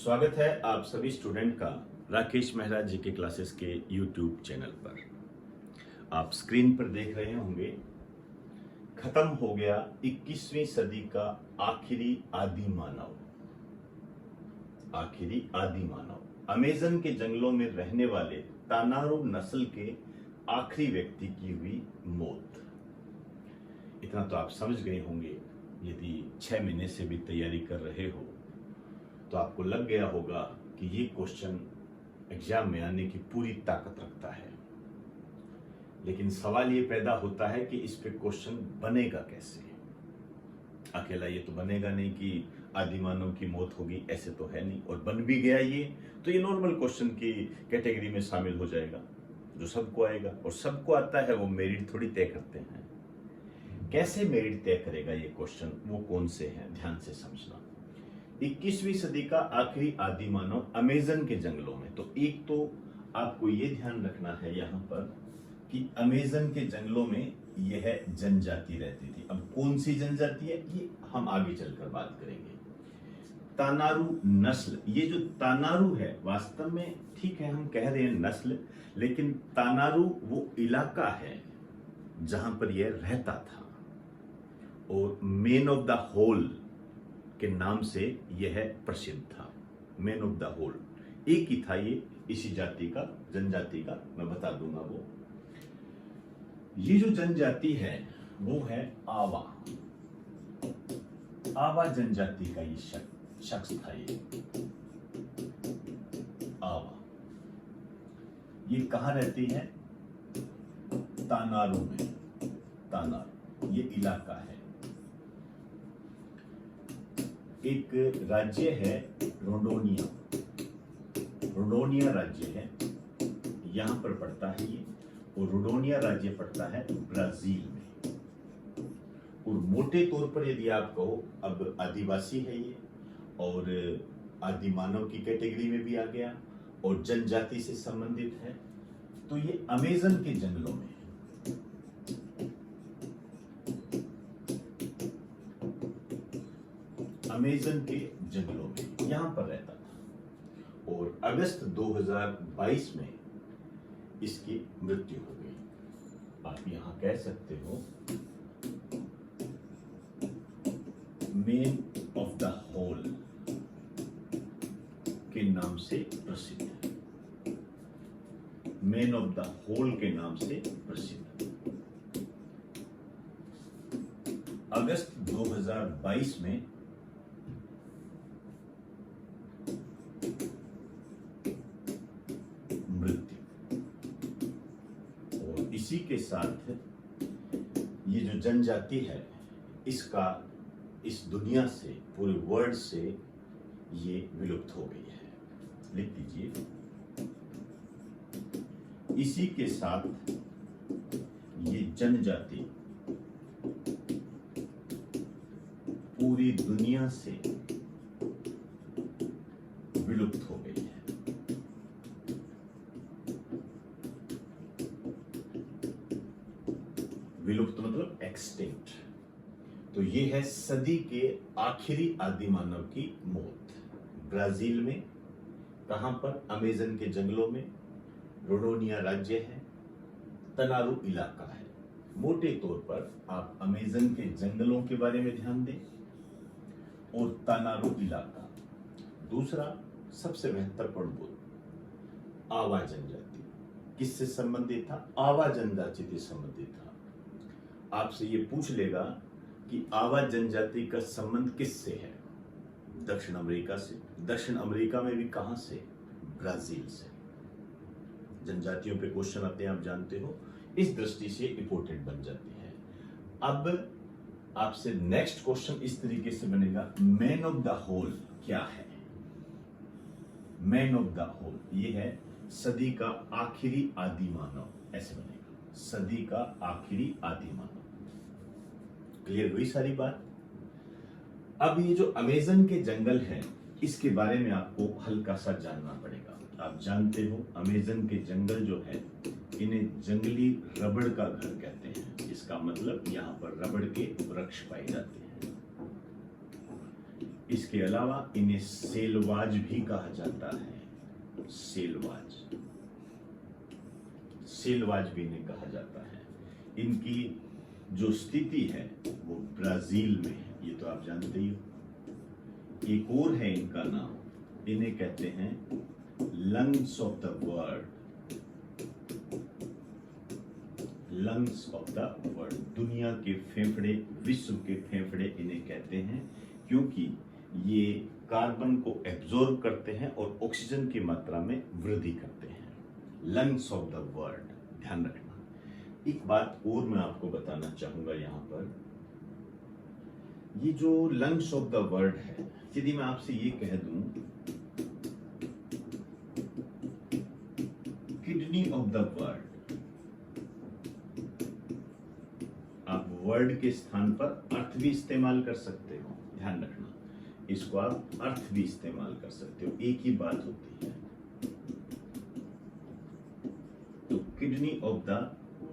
स्वागत है आप सभी स्टूडेंट का राकेश मेहरा जी के क्लासेस के यूट्यूब चैनल पर। आप स्क्रीन पर देख रहे होंगे, खत्म हो गया 21वीं सदी का आखिरी आदि मानव। आखिरी आदि मानव अमेज़न के जंगलों में रहने वाले तानारू नस्ल के आखिरी व्यक्ति की हुई मौत। इतना तो आप समझ गए होंगे। यदि 6 महीने से भी तैयारी कर रहे हो तो आपको लग गया होगा कि ये क्वेश्चन एग्जाम में आने की पूरी ताकत रखता है। लेकिन सवाल ये पैदा होता है कि इस पे क्वेश्चन बनेगा कैसे। अकेला ये तो बनेगा नहीं कि आदिमानव की मौत होगी, ऐसे तो है नहीं। और बन भी गया ये तो ये नॉर्मल क्वेश्चन की कैटेगरी में शामिल हो जाएगा, जो सबको आएगा। और सबको आता है, वो मेरिट थोड़ी तय करते हैं। कैसे मेरिट तय करेगा ये क्वेश्चन, वो कौन से हैं, ध्यान से समझना। 21वीं सदी का आखिरी आदि मानव अमेज़न के जंगलों में। तो एक तो आपको ये ध्यान रखना है यहाँ पर कि अमेज़न के जंगलों में यह जनजाति रहती थी। अब कौन सी जनजाति है ये हम आगे चलकर बात करेंगे। तानारू नस्ल, ये जो तानारू है वास्तव में, ठीक है हम कह रहे हैं नस्ल, लेकिन तानारू वो इलाका है जहां पर यह रहता था। और मैन ऑफ द होल के नाम से यह प्रसिद्ध था। मैन ऑफ द होल एक ही था ये, इसी जाति का, जनजाति का, मैं बता दूंगा वो। ये जो जनजाति है वो है आवा। आवा जनजाति का ये शख्स था। ये आवा, ये कहां रहती है? तानारू में। तानारू ये इलाका है। एक राज्य है रोडोनिया। रोडोनिया राज्य है, यहां पर पड़ता है ये। और रोडोनिया राज्य पड़ता है ब्राजील में। और मोटे तौर पर यदि आप कहो, अब आदिवासी है ये और आदि मानव की कैटेगरी में भी आ गया और जनजाति से संबंधित है, तो ये अमेज़न के जंगलों में, अमेज़न के जंगलों में यहां पर रहता था। और अगस्त 2022 में इसकी मृत्यु हो गई। आप यहां कह सकते हो मैन ऑफ द होल के नाम से प्रसिद्ध है। मैन ऑफ द होल के नाम से प्रसिद्ध। अगस्त 2022 में मृत्यु। और इसी के साथ ये जो जनजाति है, इसका इस दुनिया से, पूरे वर्ल्ड से ये विलुप्त हो गई है। लिख दीजिए, इसी के साथ ये जनजाति पूरी दुनिया से विलुप्त हो गई है। विलुप्त मतलब एक्सटिंक्ट। तो ये है सदी के आखिरी आदि मानव की मौत। ब्राजील में, कहां पर? अमेज़न के जंगलों में। रोडोनिया राज्य है, तनारू इलाका है। मोटे तौर पर आप अमेज़न के जंगलों के बारे में ध्यान दें और तनारू इलाका। दूसरा सबसे महत्वपूर्ण बुद्ध, आवा जनजाति। किससे संबंधित था? आवा जनजाति से संबंधित था। आपसे ये पूछ लेगा कि आवा जनजाति का संबंध किससे है? दक्षिण अमेरिका से। दक्षिण अमेरिका में भी कहां से? ब्राजील से। जनजातियों पे क्वेश्चन आते हैं, आप जानते हो, इस दृष्टि से इंपॉर्टेंट बन जाती है। अब आपसे नेक्स्ट क्वेश्चन इस तरीके से बनेगा, मैन ऑफ द होल क्या है? मैन ऑफ द होल ये है सदी का आखिरी आदि मानव, ऐसे बनेगा, सदी का आखिरी आदि मानव। क्लियर हुई सारी बात? अब ये जो अमेज़न के जंगल है, इसके बारे में आपको हल्का सा जानना पड़ेगा। आप जानते हो अमेज़न के जंगल जो है, इन्हें जंगली रबड़ का घर कहते हैं। इसका मतलब यहाँ पर रबड़ के वृक्ष पाए जाते हैं। इसके अलावा इन्हें सेलवाज भी कहा जाता है। सेलवाज, सेलवाज भी इन्हें कहा जाता है। इनकी जो स्थिति है वो ब्राजील में है, ये तो आप जानते ही हो। एक और है इनका नाम, इन्हें कहते हैं lungs of the world. Lungs of the world, दुनिया के फेफड़े, विश्व के फेफड़े इन्हें कहते हैं, क्योंकि ये कार्बन को एब्जॉर्ब करते हैं और ऑक्सीजन की मात्रा में वृद्धि करते हैं। लंग्स ऑफ द वर्ल्ड, ध्यान रखना। एक बात और मैं आपको बताना चाहूंगा यहाँ पर, ये जो लंग्स ऑफ द वर्ल्ड है, यदि मैं आपसे ये कह दूं किडनी ऑफ द वर्ल्ड, आप वर्ड के स्थान पर अर्थ भी इस्तेमाल कर सकते हो, ध्यान रखना। इसको आप अर्थ भी इस्तेमाल कर सकते हो, एक ही बात होती है। तो किडनी ऑफ द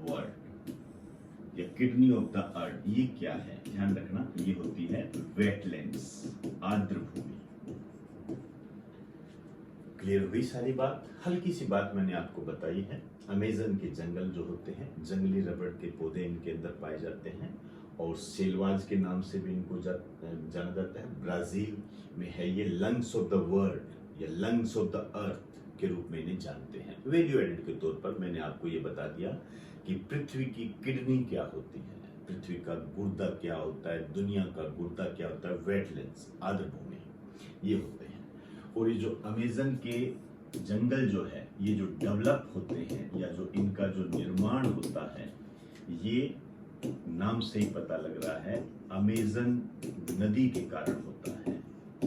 वर्ल्ड या किडनी ऑफ द अर्थ, ये क्या है, ध्यान रखना। ये होती है वेटलैंड्स, आर्द्र भूमि। क्लियर हुई सारी बात? हल्की सी बात मैंने आपको बताई है। अमेज़न के जंगल जो होते हैं, जंगली रबड़ के पौधे इनके अंदर पाए जाते हैं और सेलवाज के नाम से भी इनको जाना जाता है। ब्राजील में है ये लंग्स ऑफ द वर्ल्ड या लंग्स ऑफ द अर्थ के रूप में इन्हें जानते हैं। वैल्यू एडेड के तौर पर मैंने आपको ये बता दिया कि पृथ्वी की किडनी क्या होती है, पृथ्वी का गुर्दा क्या होता है, दुनिया का गुर्दा क्या होता है, वेटलैंड्स, आर्द्र भूमि, ये होते हैं। और ये जो अमेज़न के जंगल जो है, ये जो डेवलप होते हैं या जो इनका जो निर्माण होता है, ये नाम से ही पता लग रहा है, अमेज़न नदी के कारण होता है।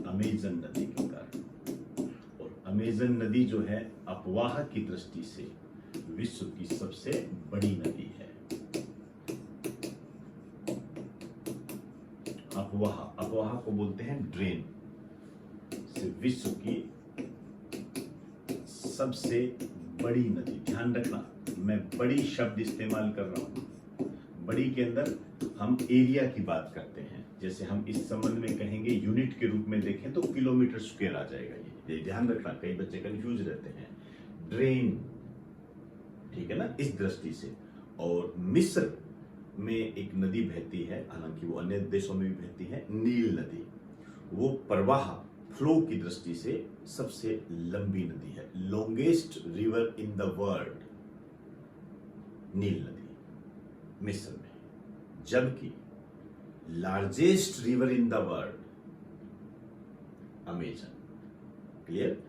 अमेज़न नदी के कारण। और अमेज़न नदी जो है अपवाह की दृष्टि से विश्व की सबसे बड़ी नदी है। अपवाह को बोलते हैं ड्रेन। से विश्व की सबसे बड़ी नदी, ध्यान रखना मैं बड़ी शब्द इस्तेमाल कर रहा हूं। बड़ी के अंदर हम एरिया की बात करते हैं, जैसे हम इस संबंध में कहेंगे यूनिट के रूप में देखें तो किलोमीटर स्क्वायर आ जाएगा। ये ध्यान रखना, कई बच्चे कंफ्यूज रहते हैं। ड्रेन, ठीक है ना, इस दृष्टि से। और मिस्र में एक नदी बहती है, हालांकि वो अन्य देशों में भी बहती है, नील नदी। वो प्रवाह, फ्लो की दृष्टि से सबसे लंबी नदी है। Longest river in the world, नील नदी मिस्र में। जबकि largest river in the world Amazon. Clear?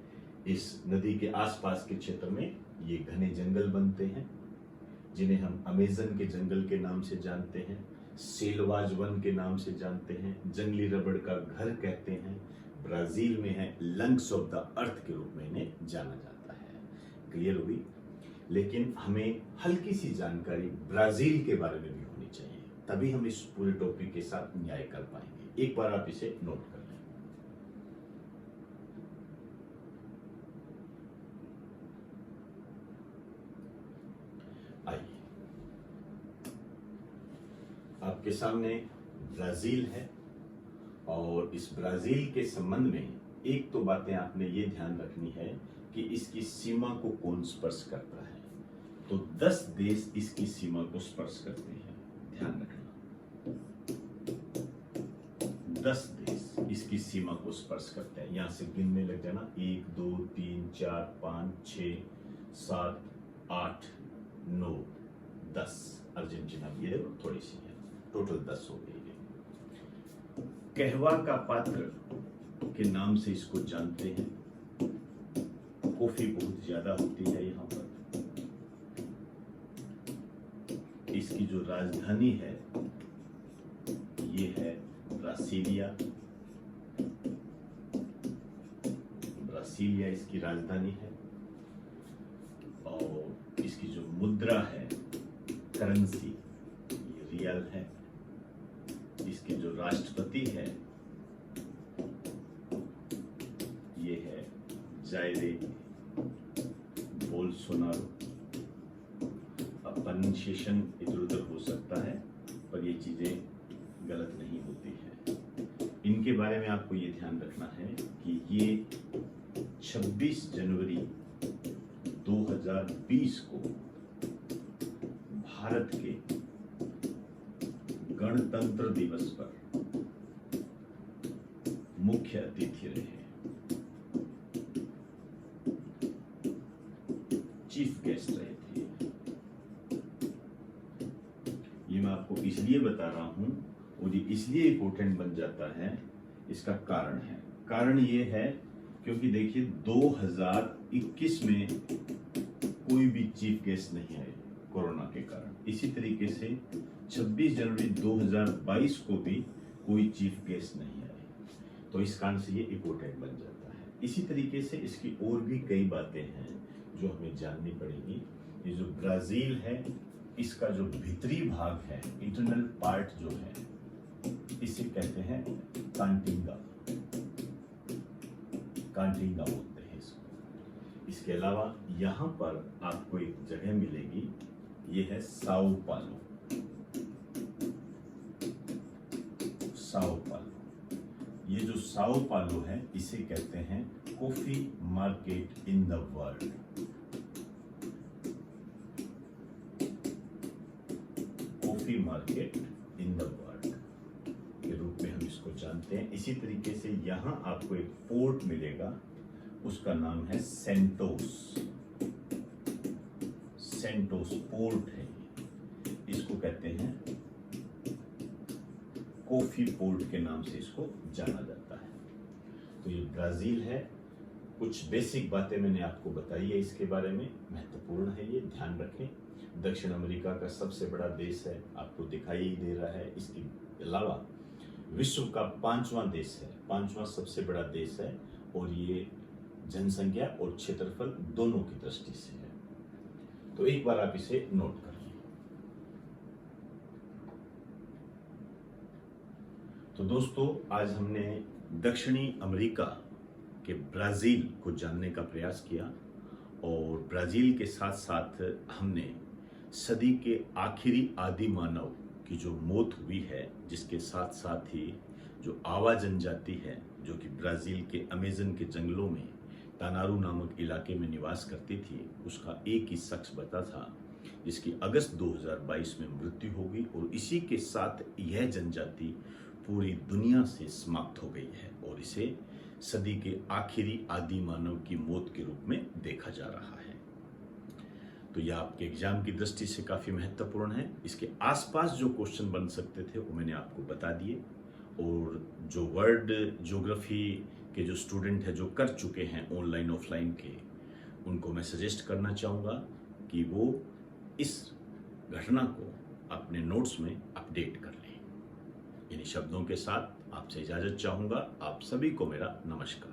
इस नदी के आसपास के क्षेत्र में ये घने जंगल बनते हैं, जिन्हें हम अमेज़न के जंगल के नाम से जानते हैं, सेलवाज वन के नाम से जानते हैं, जंगली रबड़ का घर कहते हैं। ब्राजील में है लंग्स ऑफ द अर्थ के रूप में इन्हें जाना जाता है। क्लियर हुई? लेकिन हमें हल्की सी जानकारी ब्राजील के बारे में भी होनी चाहिए, तभी हम इस पूरे टॉपिक के साथ न्याय कर पाएंगे। एक बार आप इसे नोट कर लें। आइए, आपके सामने ब्राजील है और इस ब्राजील के संबंध में एक तो बातें आपने ये ध्यान रखनी है कि इसकी सीमा को कौन स्पर्श करता है। तो 10 देश इसकी सीमा को स्पर्श करते हैं, ध्यान रखना। 10 देश इसकी सीमा को स्पर्श करते हैं। यहां से गिनने लग जाना, 1 2 3 4 5 6 7 8 9 10। अर्जेंटीना भी है, थोड़ी सी है, टोटल 10 हो गई है। कहवा का पात्र के नाम से इसको जानते हैं। कॉफी बहुत ज्यादा होती है यहाँ पर। इसकी जो राजधानी है ये है ब्रासीलिया। ब्रासीलिया इसकी राजधानी है। और इसकी जो मुद्रा है, करेंसी, ये रियल है। इसके जो राष्ट्रपति है ये है जाइर बोल्सोनारो। अब प्रोनाउंसिएशन इधर उधर हो सकता है, पर ये चीजें गलत नहीं होती है। इनके बारे में आपको ये ध्यान रखना है कि ये 26 जनवरी 2020 को भारत के गणतंत्र दिवस पर मुख्य अतिथि रहे, चीफ गेस्ट रहे थे। ये मैं आपको इसलिए बता रहा हूं और ये इसलिए इंपॉर्टेंट बन जाता है, इसका कारण ये है क्योंकि देखिए 2021 में कोई भी चीफ गेस्ट नहीं आए कोरोना के कारण। इसी तरीके से 26 जनवरी 2022 को भी कोई चीफ गेस्ट नहीं आए, तो इस कारण से ये इंपॉर्टेंट बन जाता है। इसी तरीके से इसकी और भी कई बातें हैं जो हमें जाननी पड़ेगी। ये जो ब्राजील है, इसका जो भीतरी भाग है, इंटरनल पार्ट जो है, इसे कहते हैं कांटिंगा बोलते हैं इसको। इसके अलावा यहाँ पर आपको एक जगह मिलेगी, ये है साओ पालो। ये जो साओ पालो है, इसे कहते हैं coffee market in the world. Coffee market in the world के रूप में हम इसको जानते हैं। इसी तरीके से यहाँ आपको एक पोर्ट मिलेगा, उसका नाम है सेंटोस पोर्ट है। इसको कहते हैं कॉफी पोर्ट के नाम से इसको जाना जाता है। तो ये ब्राजील है। कुछ बेसिक बातें मैंने आपको बताई है इसके बारे में, महत्वपूर्ण है, ये ध्यान रखें। दक्षिण अमेरिका का सबसे बड़ा देश है, आपको दिखाई ही दे रहा है। इसके अलावा विश्व का 5वां देश है, 5वां सबसे बड़ा देश है, और ये जनसंख्या और क्षेत्रफल दोनों की दृष्टि से है। तो एक बार आप इसे नोट कर लें। तो दोस्तों, आज हमने दक्षिणी अमेरिका के ब्राजील को जानने का प्रयास किया, और ब्राजील के साथ साथ हमने सदी के आखिरी आदि मानव की जो मौत हुई है, जिसके साथ साथ ही जो आवा जनजाति है जो कि ब्राजील के अमेजन के जंगलों में तानारू नामक इलाके में निवास करती थी, उसका एक ही शख्स बता था जिसकी अगस्त 2022 में मृत्यु हो गई, और इसी के साथ यह जनजाति पूरी दुनिया से समाप्त हो गई है, और इसे सदी के आखिरी आदि मानव की मौत के रूप में देखा जा रहा है। तो यह आपके एग्जाम की दृष्टि से काफ़ी महत्वपूर्ण है। इसके आसपास जो क्वेश्चन बन सकते थे वो मैंने आपको बता दिए, और जो वर्ल्ड ज्योग्राफी के जो स्टूडेंट हैं जो कर चुके हैं ऑनलाइन ऑफलाइन के, उनको मैं सजेस्ट करना चाहूँगा कि वो इस घटना को अपने नोट्स में अपडेट कर लें। इन्हीं शब्दों के साथ आपसे इजाज़त चाहूँगा। आप सभी को मेरा नमस्कार।